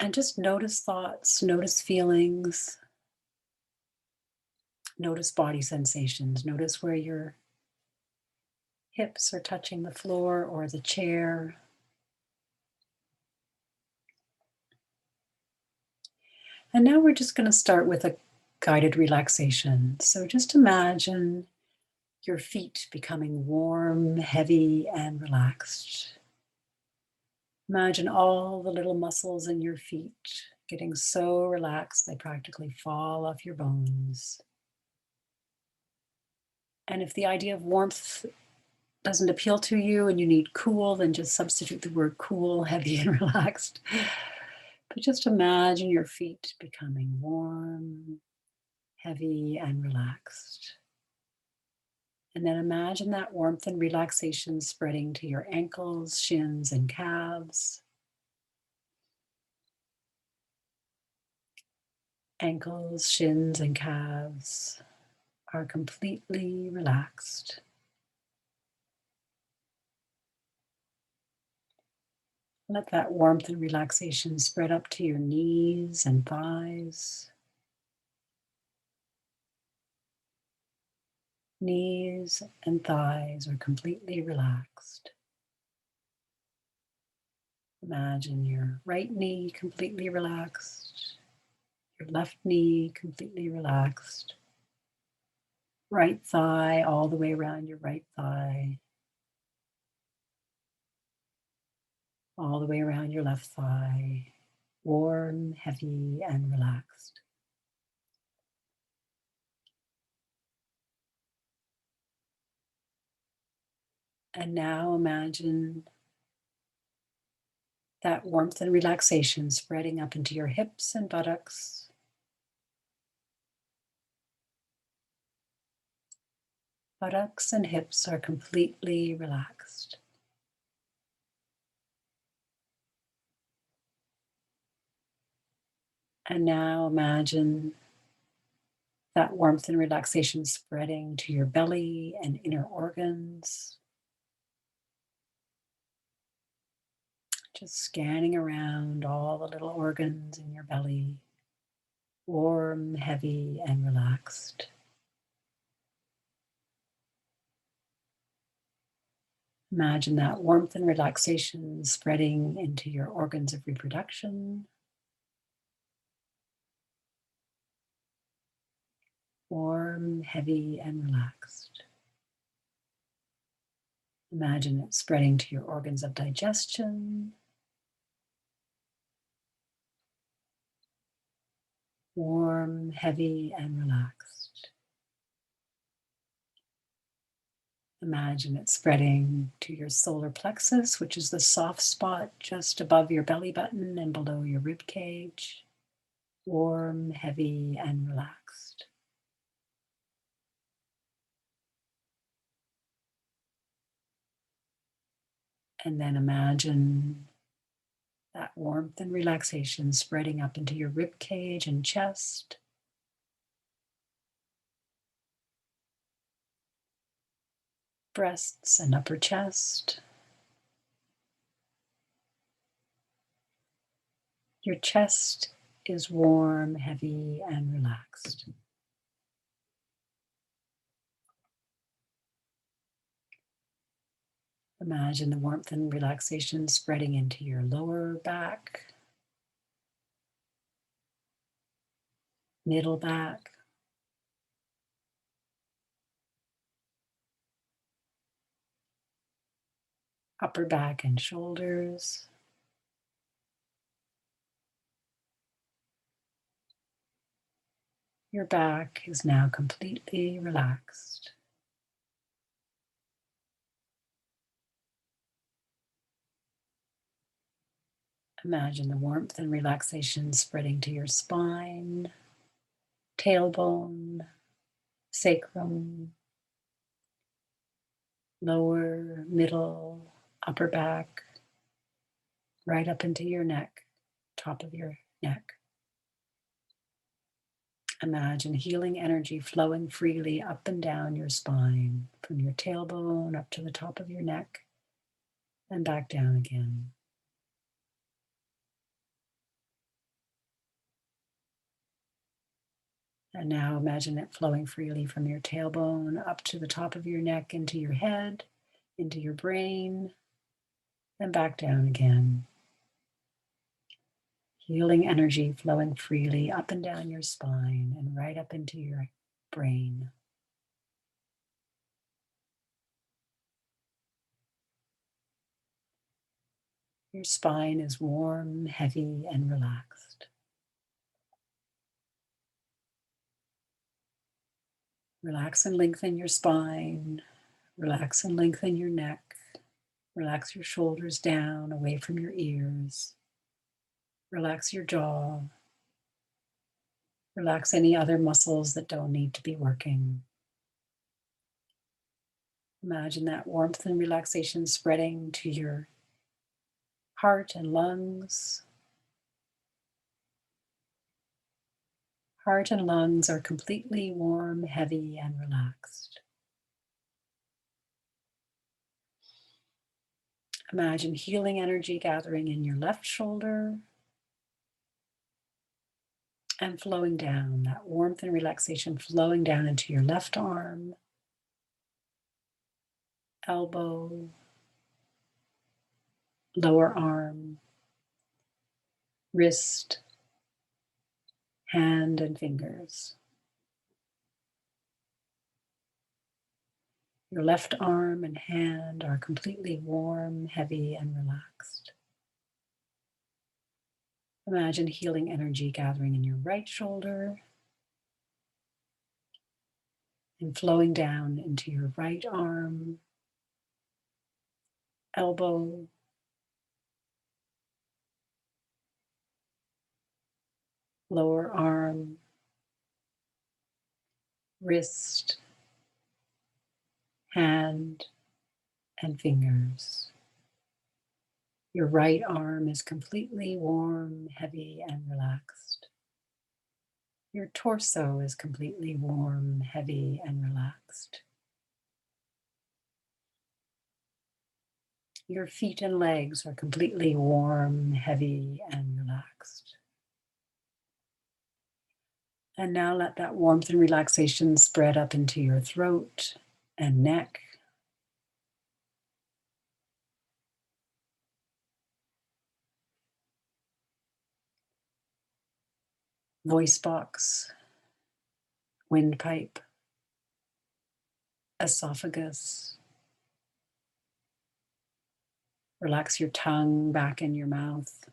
And just notice thoughts, notice feelings, notice body sensations, notice where your hips are touching the floor or the chair. And now we're just going to start with a guided relaxation. So just imagine your feet becoming warm, heavy, and relaxed. Imagine all the little muscles in your feet getting so relaxed they practically fall off your bones. And if the idea of warmth doesn't appeal to you and you need cool, then just substitute the word cool, heavy, and relaxed. But just imagine your feet becoming warm, heavy, and relaxed. And then imagine that warmth and relaxation spreading to your ankles, shins, and calves. Ankles, shins, and calves are completely relaxed. Let that warmth and relaxation spread up to your knees and thighs. Knees and thighs are completely relaxed. Imagine your right knee completely relaxed, your left knee completely relaxed, right thigh all the way around your right thigh, all the way around your left thigh, warm, heavy, and relaxed. And now imagine that warmth and relaxation spreading up into your hips and buttocks. Buttocks and hips are completely relaxed. And now imagine that warmth and relaxation spreading to your belly and inner organs. Just scanning around all the little organs in your belly, warm, heavy, and relaxed. Imagine that warmth and relaxation spreading into your organs of reproduction. Warm, heavy, and relaxed. Imagine it spreading to your organs of digestion. Warm, heavy, and relaxed. Imagine it spreading to your solar plexus, which is the soft spot just above your belly button and below your rib cage. Warm, heavy, and relaxed. And then imagine that warmth and relaxation spreading up into your rib cage and chest. Breasts and upper chest. Your chest is warm, heavy, and relaxed. Imagine the warmth and relaxation spreading into your lower back, middle back, upper back and shoulders. Your back is now completely relaxed. Imagine the warmth and relaxation spreading to your spine, tailbone, sacrum, lower, middle, upper back, right up into your neck, top of your neck. Imagine healing energy flowing freely up and down your spine, from your tailbone up to the top of your neck and back down again. And now imagine it flowing freely from your tailbone up to the top of your neck, into your head, into your brain, and back down again. Healing energy flowing freely up and down your spine and right up into your brain. Your spine is warm, heavy, and relaxed. Relax and lengthen your spine. Relax and lengthen your neck. Relax your shoulders down, away from your ears. Relax your jaw. Relax any other muscles that don't need to be working. Imagine that warmth and relaxation spreading to your heart and lungs. Heart and lungs are completely warm, heavy, and relaxed. Imagine healing energy gathering in your left shoulder and flowing down, that warmth and relaxation flowing down into your left arm, elbow, lower arm, wrist, hand, and fingers. Your left arm and hand are completely warm, heavy, and relaxed. Imagine healing energy gathering in your right shoulder and flowing down into your right arm, elbow, lower arm, wrist, hand, and fingers. Your right arm is completely warm, heavy, and relaxed. Your torso is completely warm, heavy, and relaxed. Your feet and legs are completely warm, heavy, and relaxed. And now let that warmth and relaxation spread up into your throat and neck. Voice box, windpipe, esophagus. Relax your tongue back in your mouth.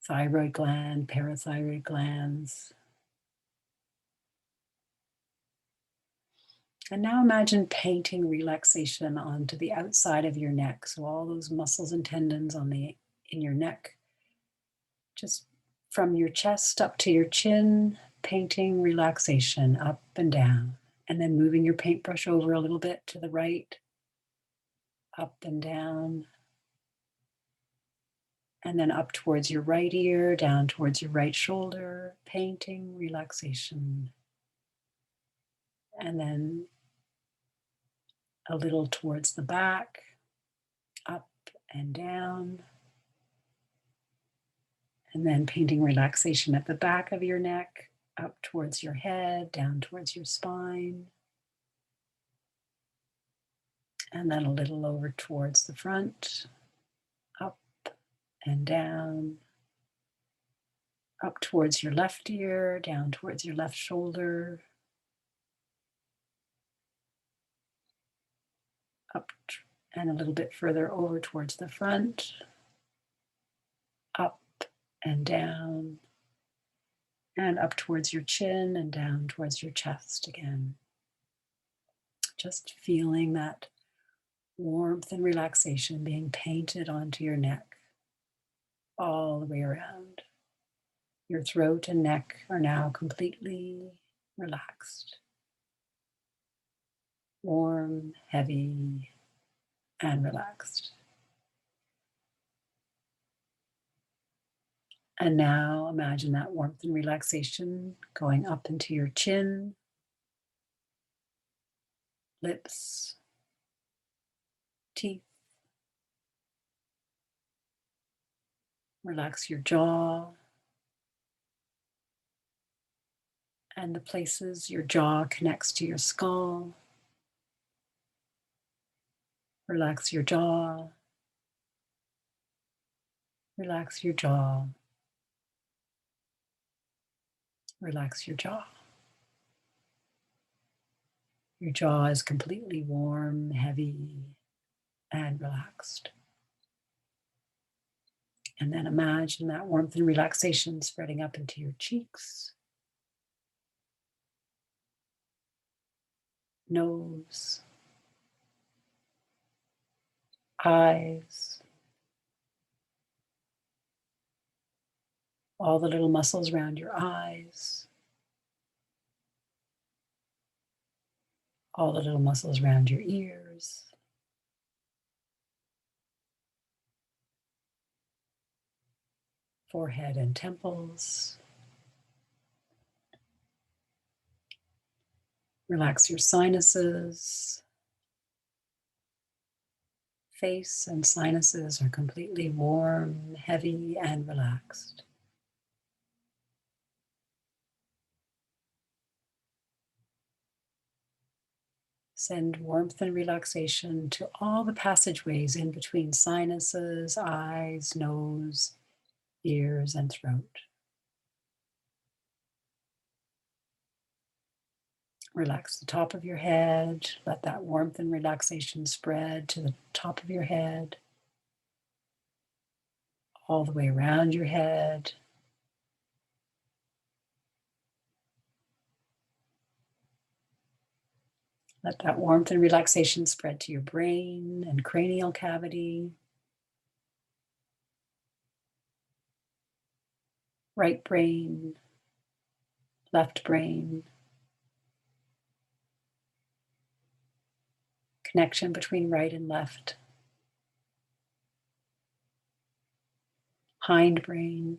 Thyroid gland, parathyroid glands. And now imagine painting relaxation onto the outside of your neck. So all those muscles and tendons in your neck, just from your chest up to your chin, painting relaxation up and down. And then moving your paintbrush over a little bit to the right, up and down. And then up towards your right ear, down towards your right shoulder, painting relaxation. And then a little towards the back, up and down. And then painting relaxation at the back of your neck, up towards your head, down towards your spine. And then a little over towards the front, up and down, up towards your left ear, down towards your left shoulder, up and a little bit further over towards the front, up and down, and up towards your chin and down towards your chest again. Just feeling that warmth and relaxation being painted onto your neck all the way around. Your throat and neck are now completely relaxed, warm, heavy, and relaxed. And now imagine that warmth and relaxation going up into your chin, lips, teeth, Relax your jaw and the places your jaw connects to your skull. Relax your jaw. Relax your jaw. Relax your jaw. Your jaw is completely warm, heavy, and relaxed. And then imagine that warmth and relaxation spreading up into your cheeks, nose, eyes, all the little muscles around your eyes, all the little muscles around your ears, forehead and temples. Relax your sinuses. Face and sinuses are completely warm, heavy, and relaxed. Send warmth and relaxation to all the passageways in between sinuses, eyes, nose, ears, and throat. Relax the top of your head. Let that warmth and relaxation spread to the top of your head, all the way around your head. Let that warmth and relaxation spread to your brain and cranial cavity, right brain, left brain, connection between right and left, hindbrain,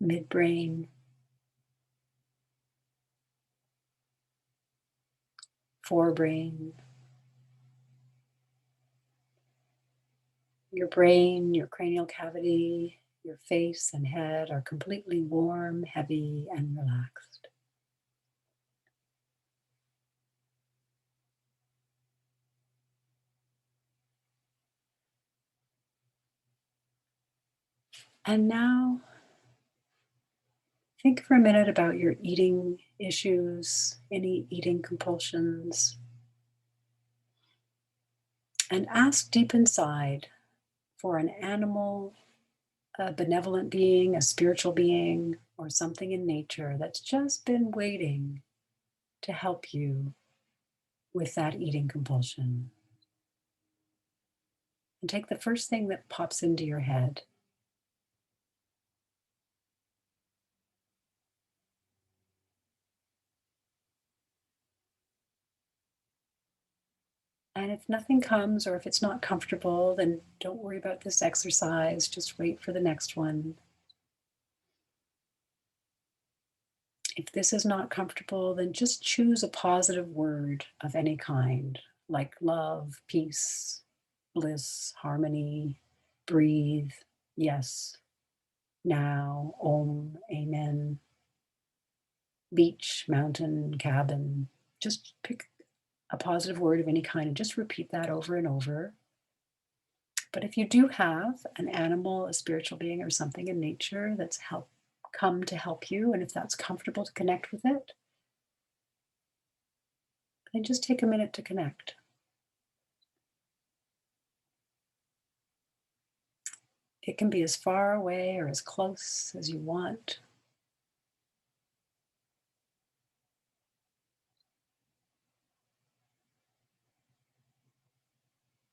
midbrain, forebrain. Your brain, your cranial cavity, your face and head are completely warm, heavy, and relaxed. And now, think for a minute about your eating issues, any eating compulsions, and ask deep inside for an animal, a benevolent being, a spiritual being, or something in nature that's just been waiting to help you with that eating compulsion. And take the first thing that pops into your head. And if nothing comes, or if it's not comfortable, then don't worry about this exercise. Just wait for the next one. If this is not comfortable, then just choose a positive word of any kind, like love, peace, bliss, harmony, breathe, yes, now, om, amen, beach, mountain, cabin. Just pick a positive word of any kind and just repeat that over and over. But if you do have an animal, a spiritual being, or something in nature that's come to help you, and if that's comfortable to connect with it, then just take a minute to connect. It can be as far away or as close as you want.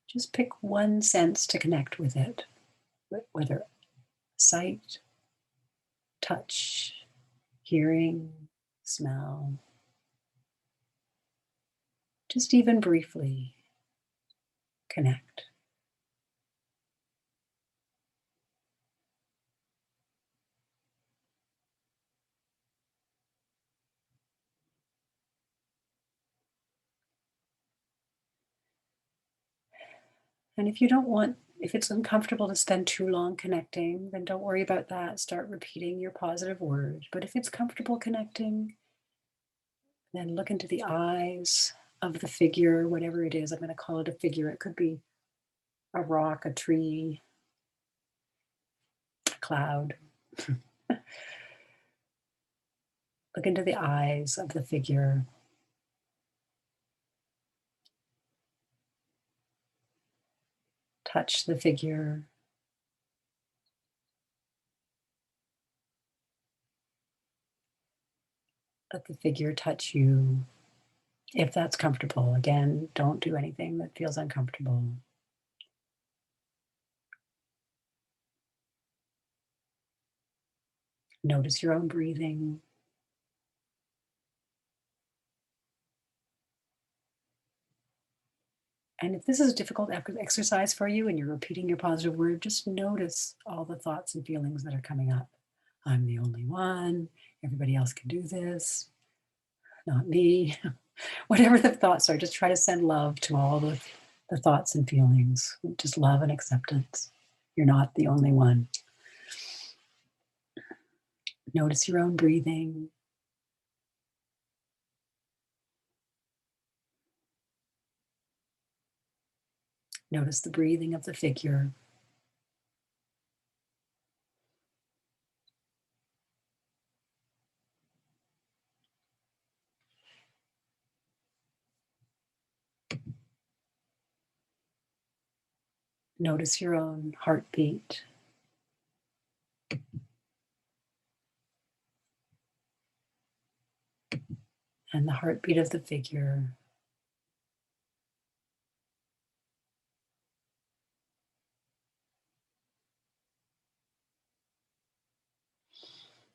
Just pick one sense to connect with it, whether sight, touch, hearing, smell. Just even briefly connect. And if you don't want If it's uncomfortable to spend too long connecting, then don't worry about that. Start repeating your positive word. But if it's comfortable connecting, then look into the eyes of the figure, whatever it is. I'm going to call it a figure. It could be a rock, a tree, a cloud. Look into the eyes of the figure. Touch the figure. Let the figure touch you if that's comfortable. Again, don't do anything that feels uncomfortable. Notice your own breathing. And if this is a difficult exercise for you and you're repeating your positive word, just notice all the thoughts and feelings that are coming up. I'm the only one. Everybody else can do this. Not me. Whatever the thoughts are, just try to send love to all the thoughts and feelings. Just love and acceptance. You're not the only one. Notice your own breathing. Notice the breathing of the figure. Notice your own heartbeat. And the heartbeat of the figure.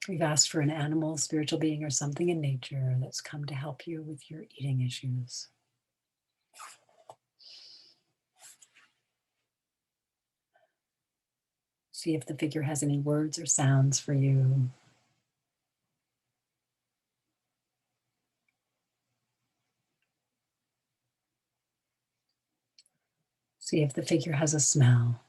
We've asked for an animal, spiritual being, or something in nature that's come to help you with your eating issues. See if the figure has any words or sounds for you. See if the figure has a smell.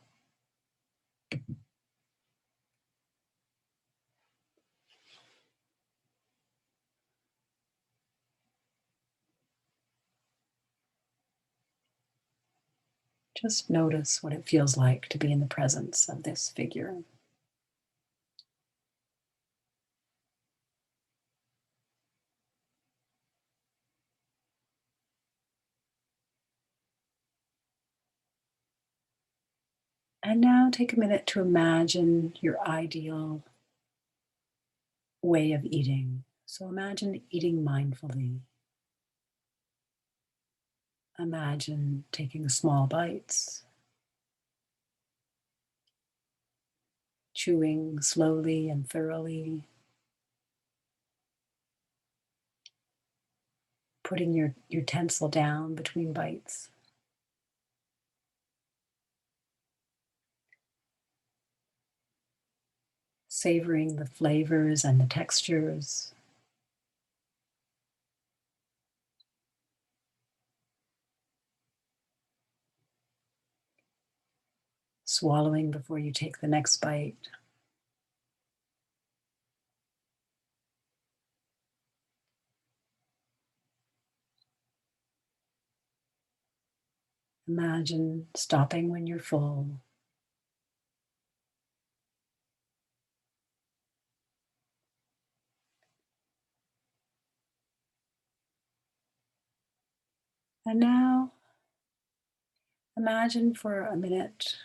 Just notice what it feels like to be in the presence of this figure. And now take a minute to imagine your ideal way of eating. So imagine eating mindfully. Imagine taking small bites, chewing slowly and thoroughly, putting your utensil down between bites. Savoring the flavors and the textures. Swallowing before you take the next bite. Imagine stopping when you're full. And now, imagine for a minute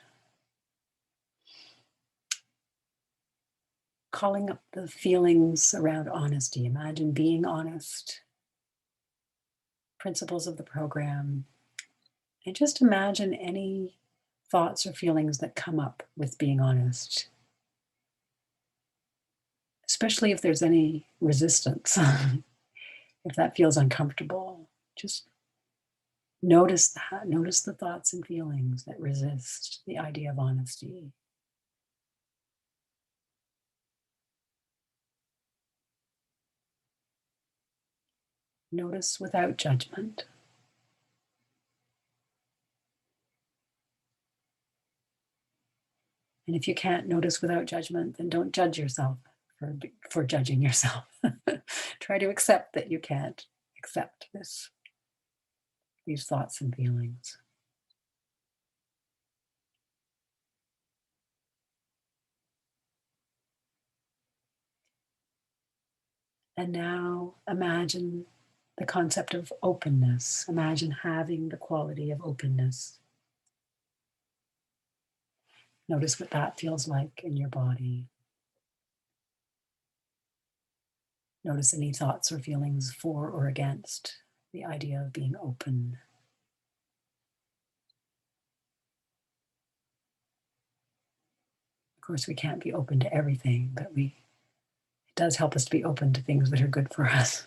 calling up the feelings around honesty. Imagine being honest, principles of the program, and just imagine any thoughts or feelings that come up with being honest, especially if there's any resistance, if that feels uncomfortable. Just notice that. Notice the thoughts and feelings that resist the idea of honesty. Notice without judgment. And if you can't notice without judgment, then don't judge yourself for judging yourself. Try to accept that you can't accept these thoughts and feelings. And now imagine the concept of openness. Imagine having the quality of openness. Notice what that feels like in your body. Notice any thoughts or feelings for or against the idea of being open. Of course, we can't be open to everything, but it does help us to be open to things that are good for us.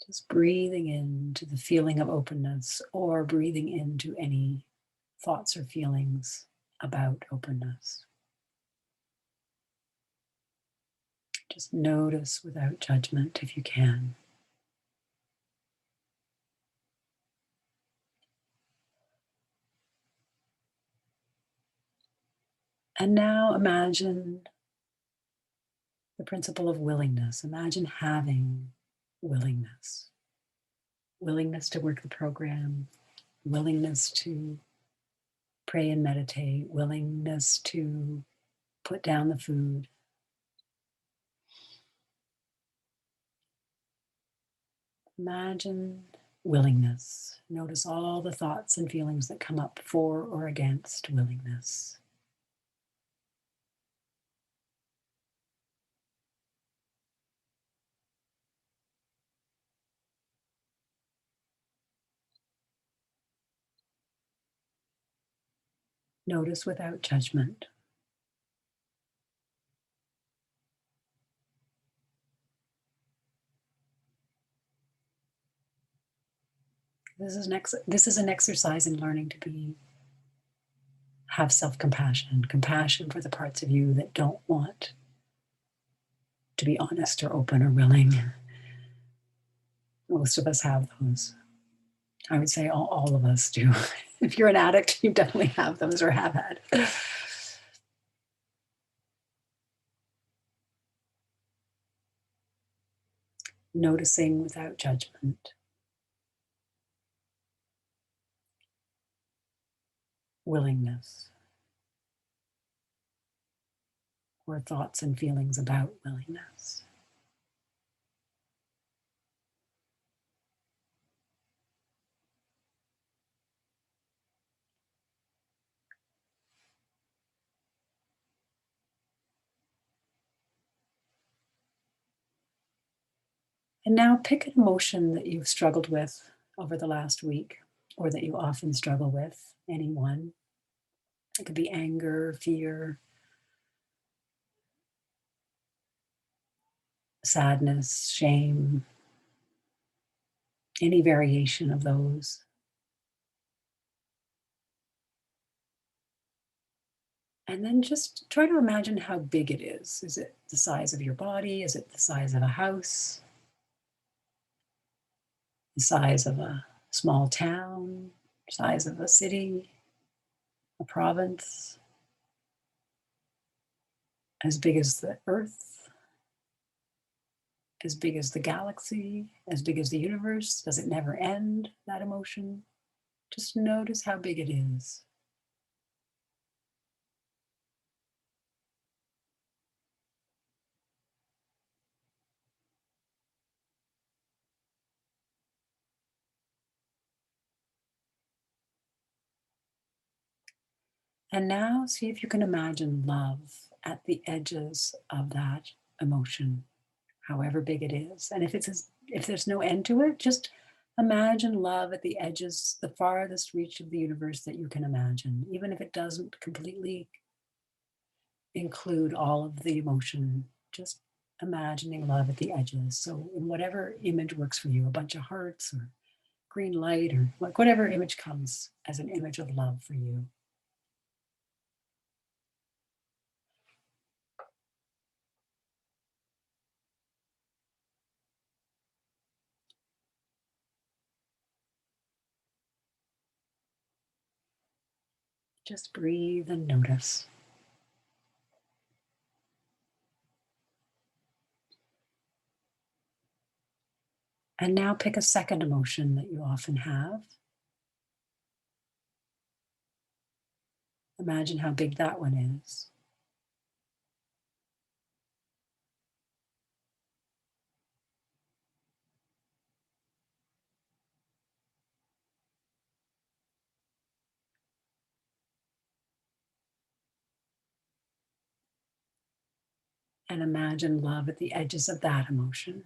Just breathing into the feeling of openness or breathing into any thoughts or feelings about openness. Just notice without judgment if you can. And now imagine the principle of willingness. Imagine having willingness. Willingness to work the program, willingness to pray and meditate, willingness to put down the food. Imagine willingness. Notice all the thoughts and feelings that come up for or against willingness. Notice without judgment. This is an exercise in learning to have self-compassion, compassion for the parts of you that don't want to be honest or open or willing. Most of us have those. I would say all of us do. If you're an addict, you definitely have those or have had. Noticing without judgment. Willingness. Or thoughts and feelings about willingness. And now pick an emotion that you've struggled with over the last week or that you often struggle with, anyone. It could be anger, fear, sadness, shame, any variation of those. And then just try to imagine how big it is. Is it the size of your body? Is it the size of a house? The size of a small town? Size of a city? A province? As big as the earth? As big as the galaxy? As big as the universe? Does it never end, that emotion? Just notice how big it is. And now see if you can imagine love at the edges of that emotion, however big it is. And if there's no end to it, just imagine love at the edges, the farthest reach of the universe that you can imagine, even if it doesn't completely include all of the emotion, just imagining love at the edges. So in whatever image works for you, a bunch of hearts or green light or like whatever image comes as an image of love for you. Just breathe and notice. And now pick a second emotion that you often have. Imagine how big that one is. And imagine love at the edges of that emotion.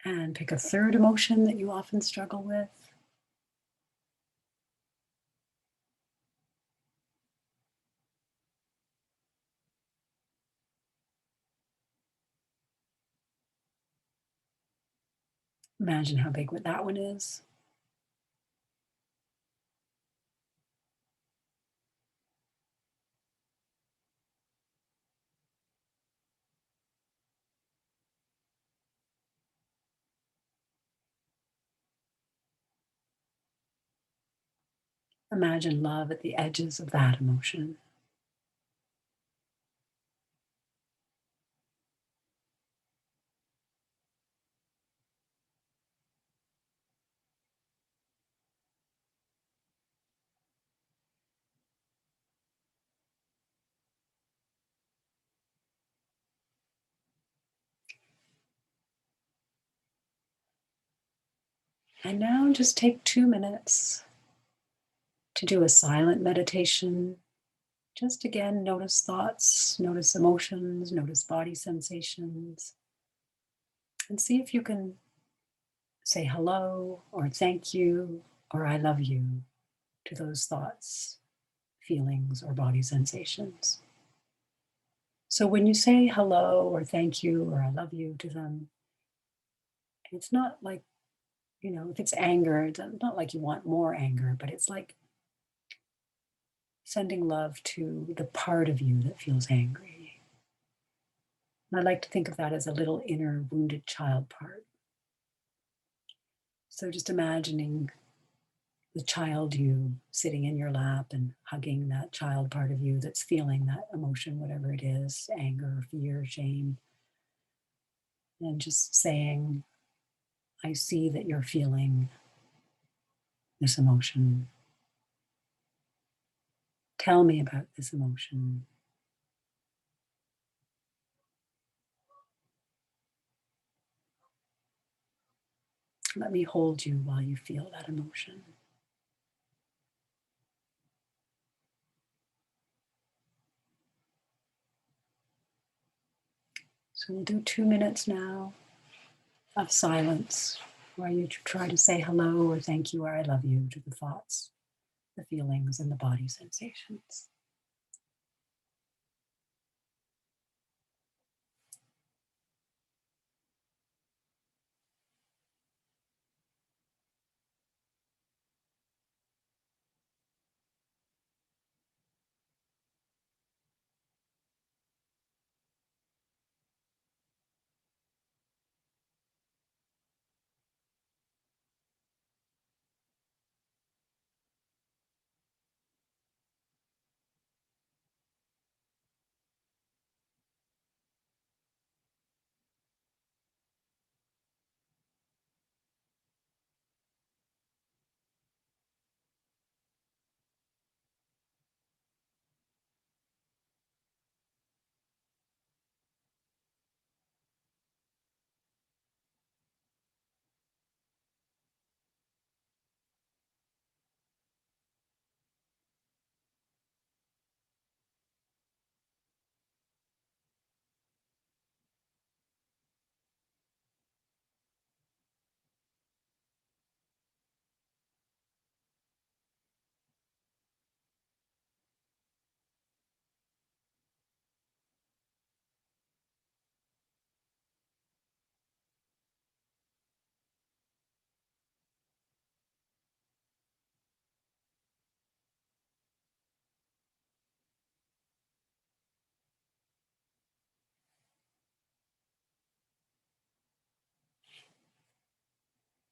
And pick a third emotion that you often struggle with. Imagine how big what that one is. Imagine love at the edges of that emotion. And now just take 2 minutes to do a silent meditation. Just again, notice thoughts, notice emotions, notice body sensations, and see if you can say hello or thank you or I love you to those thoughts, feelings, or body sensations. So when you say hello or thank you or I love you to them, it's not like, if it's anger, it's not like you want more anger, but it's like sending love to the part of you that feels angry. And I like to think of that as a little inner wounded child part. So just imagining the child you sitting in your lap and hugging that child part of you that's feeling that emotion, whatever it is, anger, fear, shame, and just saying, I see that you're feeling this emotion. Tell me about this emotion. Let me hold you while you feel that emotion. So we'll do 2 minutes now of silence where you try to say hello or thank you or I love you to the thoughts, the feelings, and the body sensations.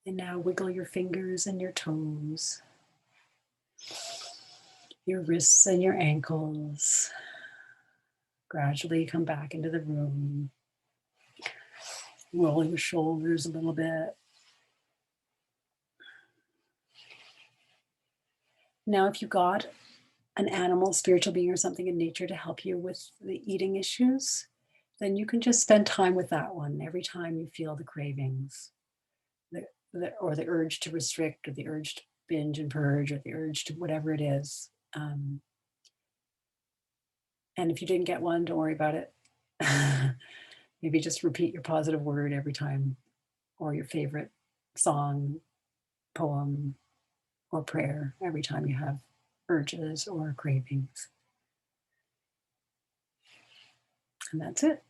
And now wiggle your fingers and your toes, your wrists and your ankles. Gradually come back into the room. Roll your shoulders a little bit. Now, if you got an animal, spiritual being, or something in nature to help you with the eating issues, then you can just spend time with that one every time you feel the cravings, or the urge to restrict, or the urge to binge and purge, or the urge to whatever it is. And if you didn't get one, don't worry about it. Maybe just repeat your positive word every time, or your favorite song, poem, or prayer every time you have urges or cravings. And that's it.